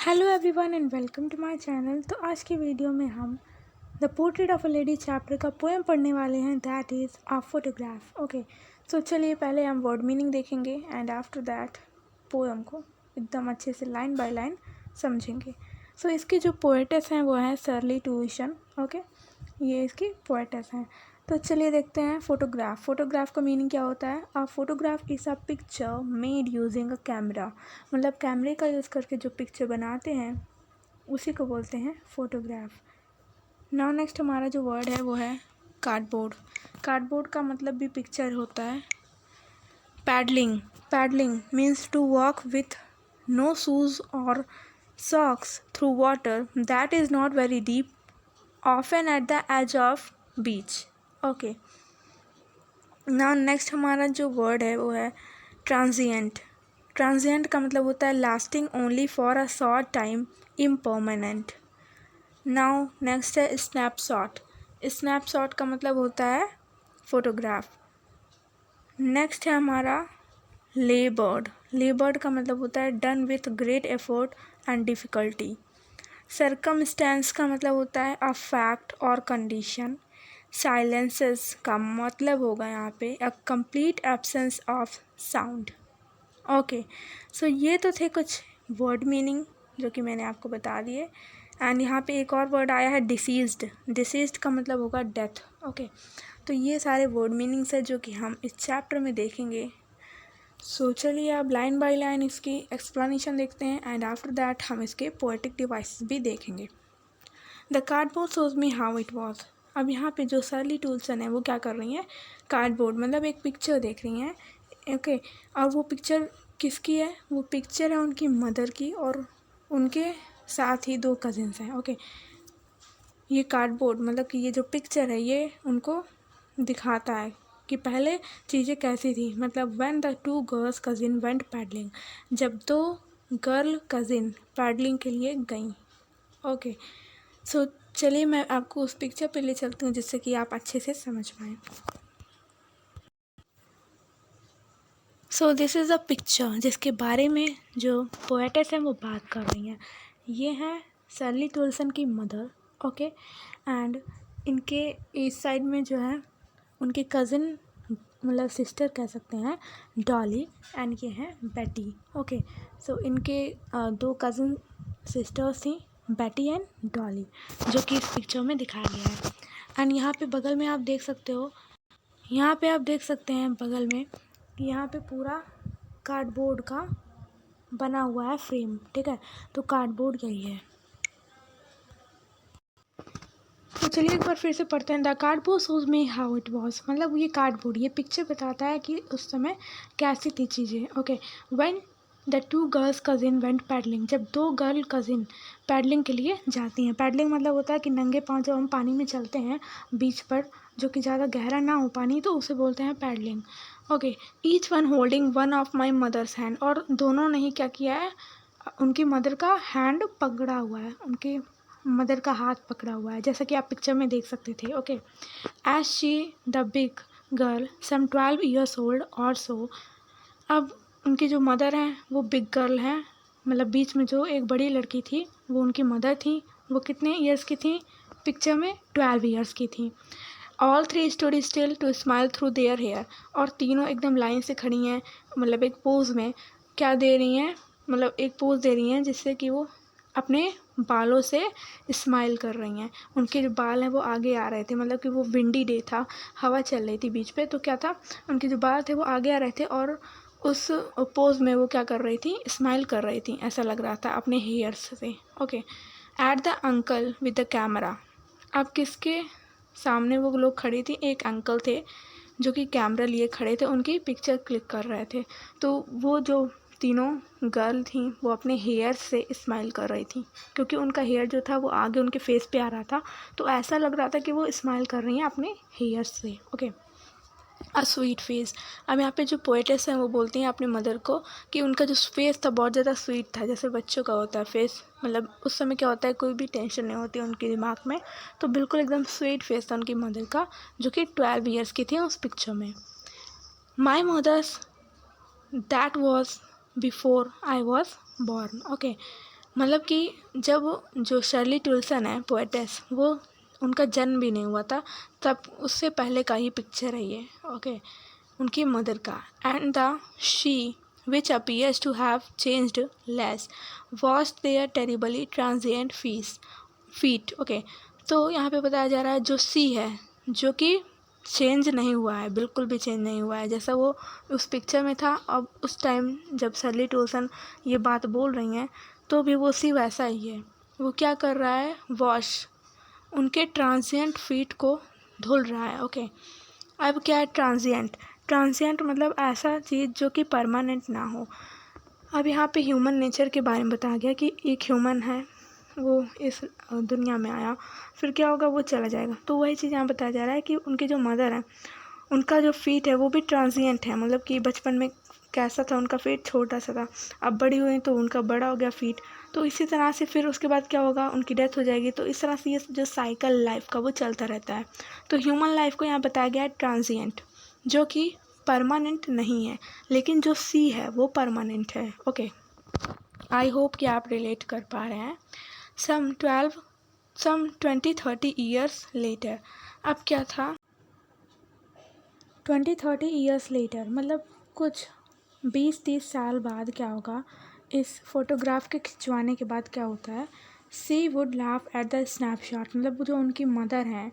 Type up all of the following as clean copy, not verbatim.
Hello everyone and welcome to my channel. तो आज की वीडियो में हम the portrait of a lady chapter का पोएम पढ़ने वाले हैं, that is a photograph. Okay, so चलिए पहले हम वर्ड मीनिंग देखेंगे एंड आफ्टर दैट पोएम को एकदम अच्छे से लाइन बाय लाइन समझेंगे। सो इसकी जो पोएटेस हैं वो हैं शर्ली ट्यूशन। ओके, ये इसकी पोएटेस हैं। तो चलिए देखते हैं फोटोग्राफ। फोटोग्राफ का मीनिंग क्या होता है? A photograph is a picture made using a camera. मतलब कैमरे का यूज़ करके जो पिक्चर बनाते हैं उसी को बोलते हैं फोटोग्राफ। नाउ नेक्स्ट हमारा जो वर्ड है वो है कार्डबोर्ड। कार्डबोर्ड का मतलब भी पिक्चर होता है। Paddling. Paddling means to walk with no shoes और socks through water that is not very deep, often at the edge of beach. Okay, now next हमारा जो वर्ड है वो है ट्रांजिएंट। ट्रांजिएंट का मतलब होता है lasting only for a short time, impermanent. Now next है स्नैपशॉट। स्नैपशॉट का मतलब होता है फोटोग्राफ। नेक्स्ट है हमारा लेबर्ड। लेबर्ड का मतलब होता है done with great effort and difficulty. Circumstances का मतलब होता है अ फैक्ट और कंडीशन। साइलेंसेस का मतलब होगा यहाँ पे a complete absence of sound. Okay, so ये तो थे कुछ वर्ड मीनिंग जो कि मैंने आपको बता दिए। एंड यहाँ पे एक और वर्ड आया है डिसीज्ड। डिसीज्ड का मतलब होगा डेथ। ओके, तो ये सारे वर्ड मीनिंग्स है जो कि हम इस चैप्टर में देखेंगे। सो चलिए अब लाइन बाय लाइन इसकी एक्सप्लेनेशन देखते हैं एंड आफ्टर दैट हम इसके पोएटिक डिवाइसेस भी देखेंगे। The cardboard shows me how it was. अब यहाँ पे जो शर्ली टूल्सन है वो क्या कर रही हैं? कार्डबोर्ड मतलब एक पिक्चर देख रही हैं। ओके, और वो पिक्चर किसकी है? वो पिक्चर है उनकी मदर की और उनके साथ ही दो कजिन्स हैं। ओके, ये कार्डबोर्ड मतलब कि ये जो पिक्चर है ये उनको दिखाता है कि पहले चीज़ें कैसी थी। मतलब when the two girls cousin went paddling, जब दो गर्ल कजिन पैडलिंग के लिए गईं। ओके, सो चलिए मैं आपको उस पिक्चर पे ले चलती हूँ जिससे कि आप अच्छे से समझ पाएँ। So this is a picture जिसके बारे में जो पोएटेस हैं वो बात कर रही हैं। ये हैं शर्ली टूल्सन की मदर। ओके, एंड इनके इस साइड में जो है उनके कज़िन मतलब सिस्टर कह सकते हैं, डॉली, एंड ये हैं बेटी। ओके, सो इनके दो कज़िन सिस्टर्स थी, बेटी एंड डॉली, जो कि इस पिक्चर में दिखाया गया है। एंड यहाँ पे बगल में आप देख सकते हो, यहाँ पे आप देख सकते हैं बगल में कि यहाँ पे पूरा कार्डबोर्ड का बना हुआ है फ्रेम। ठीक है, तो कार्डबोर्ड यही है। तो चलिए एक बार फिर से पढ़ते हैं। The cardboard shows me how it was. मतलब ये कार्डबोर्ड, ये पिक्चर बताता है कि उस समय कैसी थी चीज़ें। Okay, when the two girls cousin went paddling, जब दो गर्ल कजिन पैडलिंग के लिए जाती हैं। पैडलिंग मतलब होता है कि नंगे पाँव जब हम पानी में चलते हैं बीच पर, जो कि ज़्यादा गहरा ना हो पानी, तो उसे बोलते हैं paddling. Okay, each one holding one of my mother's hand, और दोनों ने ही क्या किया है? उनकी मदर का हैंड पकड़ा हुआ है, उनकी मदर का हाथ पकड़ा हुआ है, जैसा कि आप पिक्चर में देख सकते थे। Okay, as she the big girl some 12 years old और सो। अब उनकी जो मदर हैं वो बिग गर्ल हैं, मतलब बीच में जो एक बड़ी लड़की थी वो उनकी मदर थी। वो कितने ईयर्स की थी? पिक्चर में 12 ईयर्स की थी। All three stood still to smile through their hair, और तीनों एकदम लाइन से खड़ी हैं, मतलब एक पोज में क्या दे रही हैं? मतलब एक पोज दे रही हैं जिससे कि वो अपने बालों से स्माइल कर रही हैं। उनके जो बाल हैं वो आगे आ रहे थे, मतलब कि वो विंडी डे था, हवा चल रही थी बीच पे, तो क्या था, उनके जो बाल थे वो आगे आ रहे थे और उस पोज में वो क्या कर रही थी? स्माइल कर रही थी, ऐसा लग रहा था अपने हेयर्स से। Okay, at the uncle with the camera. अब किसके सामने वो लोग खड़ी थी? एक अंकल थे जो कि कैमरा लिए खड़े थे, उनकी पिक्चर क्लिक कर रहे थे। तो वो जो तीनों गर्ल थी वो अपने हेयर से स्माइल कर रही थी, क्योंकि उनका हेयर जो था वो आगे उनके फेस पे आ रहा था, तो ऐसा लग रहा था कि वो स्माइल कर रही हैं अपने हेयर से। Okay, a sweet face. अब यहाँ पे जो पोएटेस हैं वो बोलती हैं अपनी मदर को कि उनका जो फेस था बहुत ज़्यादा स्वीट था, जैसे बच्चों का होता है फेस। मतलब उस समय क्या होता है, कोई भी टेंशन नहीं होती उनके दिमाग में, तो बिल्कुल एकदम स्वीट फेस था उनकी मदर का, जो कि 12 ईयर्स की थी उस पिक्चर में। My mother's that was before I was born. Okay, मतलब कि जब जो शर्ली टुल्सन है पोएटेस, वो उनका जन्म भी नहीं हुआ था तब उससे पहले का ही पिक्चर है ये, ओके, उनकी मदर का। And the she which appears to have changed less was there terribly transient feet, okay. तो यहाँ पे बताया जा रहा है जो सी है जो कि चेंज नहीं हुआ है, बिल्कुल भी चेंज नहीं हुआ है, जैसा वो उस पिक्चर में था। अब उस टाइम जब शर्ली टुल्सन ये बात बोल रही हैं तो भी वो सी वैसा ही है। वो क्या कर रहा है, वॉश उनके ट्रांजिएंट फीट को धुल रहा है, ओके। अब क्या है ट्रांजिएंट, ट्रांजिएंट मतलब ऐसा चीज़ जो कि परमानेंट ना हो। अब यहाँ पे ह्यूमन नेचर के बारे में बताया गया कि एक ह्यूमन है, वो इस दुनिया में आया, फिर क्या होगा, वो चला जाएगा। तो वही चीज़ यहाँ बताया जा रहा है कि उनकी जो मदर है उनका जो फीट है वो भी ट्रांजिएंट है, मतलब कि बचपन में कैसा था उनका फीट, छोटा सा था, अब बड़ी हुई तो उनका बड़ा हो गया फीट। तो इसी तरह से फिर उसके बाद क्या होगा, उनकी डेथ हो जाएगी। तो इस तरह से ये जो साइकिल लाइफ का वो चलता रहता है। तो ह्यूमन लाइफ को यहाँ बताया गया है ट्रांजिएंट, जो कि परमानेंट नहीं है, लेकिन जो सी है वो परमानेंट है, ओके। आई होप कि आप रिलेट कर पा रहे हैं। सम 20-30 ईयर्स लेटर, अब क्या था, 20-30 ईयर्स लेटर मतलब कुछ 20-30 साल बाद क्या होगा, इस फोटोग्राफ के खिंचवाने के बाद क्या होता है, she would laugh at the snapshot, मतलब जो उनकी मदर हैं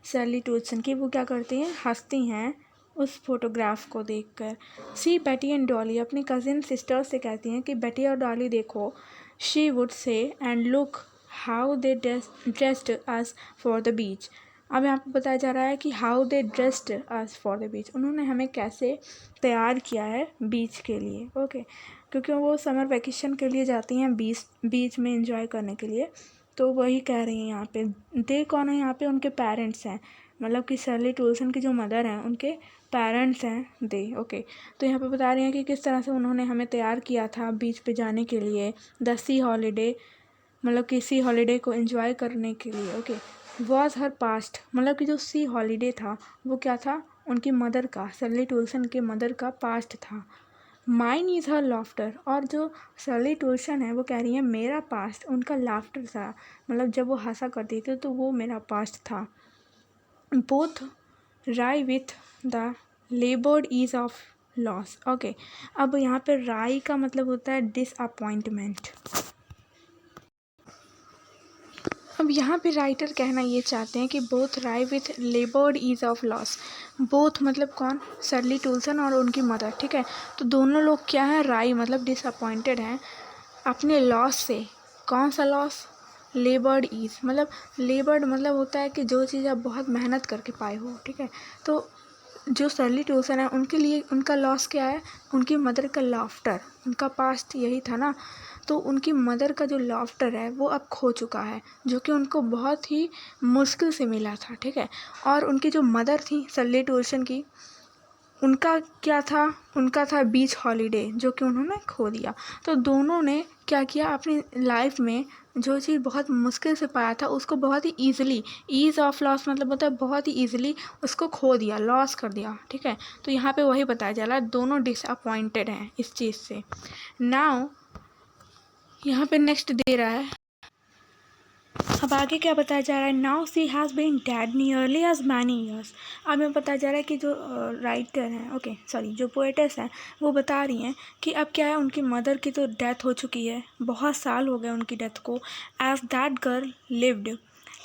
शर्ली टुल्सन की, वो क्या करती हैं, हंसती हैं उस फोटोग्राफ को देखकर। सी बेटी एंड डॉली अपनी कज़िन सिस्टर से कहती हैं कि बेटी और डॉली देखो, she would say, and look how they dressed us for the beach. अब यहाँ पे बताया जा रहा है कि how they dressed us for the beach, उन्होंने हमें कैसे तैयार किया है बीच के लिए, ओके। क्योंकि वो समर वैकेशन के लिए जाती हैं बीच में एंजॉय करने के लिए। तो वही कह रही हैं यहाँ पे, दे कौन है यहाँ पे, उनके पेरेंट्स हैं, मतलब कि शर्ली टुल्सन की जो मदर हैं उनके पेरेंट्स हैं दे, ओके। तो यहाँ पे बता रही हैं कि किस तरह से उन्होंने हमें तैयार किया था बीच पे जाने के लिए, द सी हॉलीडे, मतलब कि सी हॉलीडे को एंजॉय करने के लिए, ओके। वॉज हर पास्ट, मतलब कि जो सी हॉलीडे था वो क्या था, उनकी मदर का, शर्ली टुल्सन के मदर का पास्ट था। माइन इज़ हर लाफ्टर, और जो शर्ली टुल्सन है वो कह रही है मेरा पास्ट उनका लाफ्टर था, मतलब जब वो हंसा करती थी तो वो मेरा पास्ट था। Both rye with the laboured ease of loss, okay. अब यहाँ पे राई का मतलब होता है डिसअपॉइंटमेंट। अब यहाँ पे राइटर कहना ये चाहते हैं कि both rye with laboured ease of loss, both मतलब कौन, शर्ली टुल्सन और उनकी मदर, ठीक है। तो दोनों लोग क्या हैं, राई मतलब डिसअपॉइंटेड हैं अपने लॉस से। कौन सा लॉस, लेबर्ड ईज, मतलब लेबर्ड मतलब होता है कि जो चीज़ आप बहुत मेहनत करके पाए हो, ठीक है। तो जो शर्ली टुल्सन है उनके लिए उनका लॉस क्या है, उनकी मदर का लाफ्टर, उनका पास्ट यही था ना। तो उनकी मदर का जो लाफ्टर है वो अब खो चुका है, जो कि उनको बहुत ही मुश्किल से मिला था, ठीक है। और उनकी जो मदर थी शर्ली टुल्सन की, उनका क्या था, उनका था बीच हॉलीडे, जो कि उन्होंने खो दिया। तो दोनों ने क्या किया अपनी लाइफ में, जो चीज़ बहुत मुश्किल से पाया था उसको बहुत ही ईजिली, ईज़ ऑफ लॉस मतलब होता है बहुत ही ईजिली उसको खो दिया, लॉस कर दिया, ठीक है। तो यहाँ पे वही बताया जा रहा है, दोनों डिसअपॉइंटेड हैं इस चीज़ से। नाउ यहाँ पे नेक्स्ट दे रहा है, अब आगे क्या बताया जा रहा है, now she has been dead nearly as many years. अब हमें बताया जा रहा है कि जो राइटर हैं, ओके सॉरी, जो पोएटेस हैं वो बता रही हैं कि अब क्या है, उनकी मदर की तो डेथ हो चुकी है, बहुत साल हो गए उनकी डेथ को। As that girl lived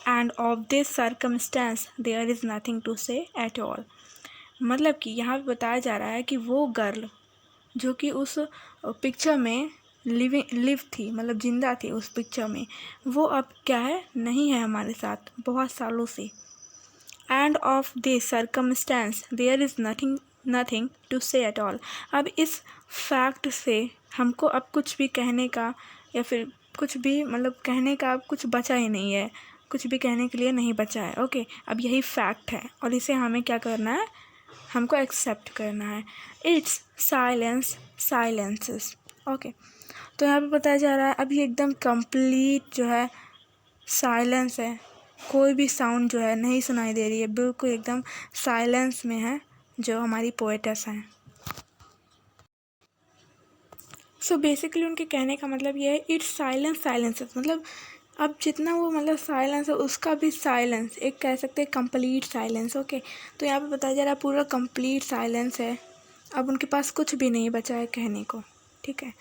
and of this circumstance there is nothing to say at all. मतलब कि यहाँ पे बताया जा रहा है कि वो गर्ल जो कि उस पिक्चर में लिव थी, मतलब जिंदा थी उस पिक्चर में, वो अब क्या है, नहीं है हमारे साथ बहुत सालों से। And of this circumstance there is nothing to say at all. अब इस फैक्ट से हमको अब कुछ भी कहने का या फिर कुछ भी मतलब कहने का अब कुछ बचा ही नहीं है, कुछ भी कहने के लिए नहीं बचा है, ओके। अब यही फैक्ट है और इसे हमें क्या करना है, हमको एक्सेप्ट करना है। It's silences, okay. तो यहाँ पे बताया जा रहा है अभी एकदम कंप्लीट जो है साइलेंस है, कोई भी साउंड जो है नहीं सुनाई दे रही है, बिल्कुल एकदम साइलेंस में है जो हमारी पोएटेस हैं। सो बेसिकली उनके कहने का मतलब ये है इट्स साइलेंस साइलेंसेस, मतलब अब जितना वो मतलब साइलेंस है उसका भी साइलेंस, एक कह सकते हैं कंप्लीट साइलेंस। ओके, तो यहाँ पे बताया जा रहा है पूरा कंप्लीट साइलेंस है, अब उनके पास कुछ भी नहीं बचा है कहने को। ठीक है,